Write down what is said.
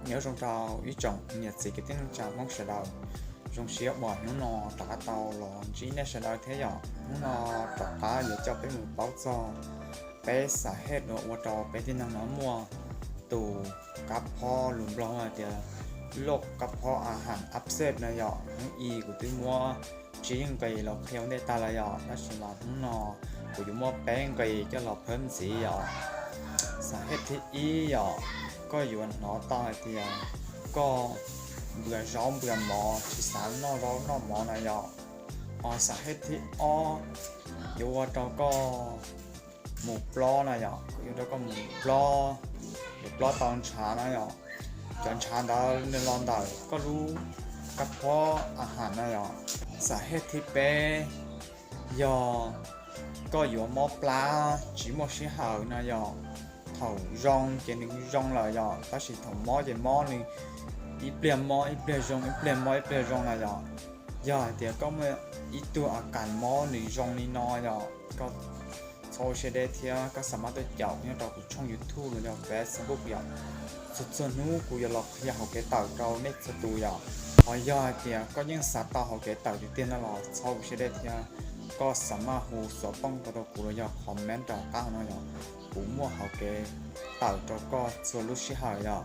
nhớ trong tàu ý trọng nhiệt gì cái tiếng chào mong sẽ đầu trong xía bỏ nó trả tàu là chỉ nên sẽ đòi thế nhỏ nó trả cá để cho cái một bao cho bé xả hết rồi qua trò béที่นั่งน้ำมัวตู่กับพ่อหลุมร้องเดียวโลกกับพ่ออาหารอัพเซตนะหยอทั้งอีกูตีมัวจีนไก่เราเคี้ยวได้ตาละหยอแล้วสิมาทั้งนอกูอยู่มัวแป้งไก่จะเราเพิ่มสีหยอสาเหตุที่อีหยอก็อยู่อันหนอตายเดียวก็เบื่อร้อนเบื่อหมอที่สารนอร้อนนอหมอนะหยอสาเหตุที่อยู่ว่าเราก็หมูปลอนะหยออยู่แล้วก็หมูปลอตอนเช้านะหยอจนเช้าดาวในลอนดาวก็รู้กับเพาะอาหารนะหยอสาเหตุที่เป็นหยอก็อยู่หม้อปลาchỉ một xí hởนะหยอthầu rong cái những rong làหยอta chỉ thầu mỏ cái mỏ này ít liền mỏ ít liền rong ít liền mỏ ít liền rong làหยอthì có mấy ítตัวอาการหม้อนี่รองนี่น้อยหยอก็โซเชียลเทียก็สามารถจะจับเนี่ยเราช่อง YouTube หรือ Facebook อย่างสุดๆนู้กูอยากลองอยากเอาเกตเต่าเราเน็ตสตูอย่างพอย่าเทียก็ยังสตาร์เอาเกตเต่าอยู่เตียนตลอดโซเชียลเทียก็สามารถหูสอบป้องตัวกูอยากคอมเมนต์ต่อก้าวน้อยอย่างกูมั่วเอาเกตเต่าก็ส่วนลูกชิหายอย่าง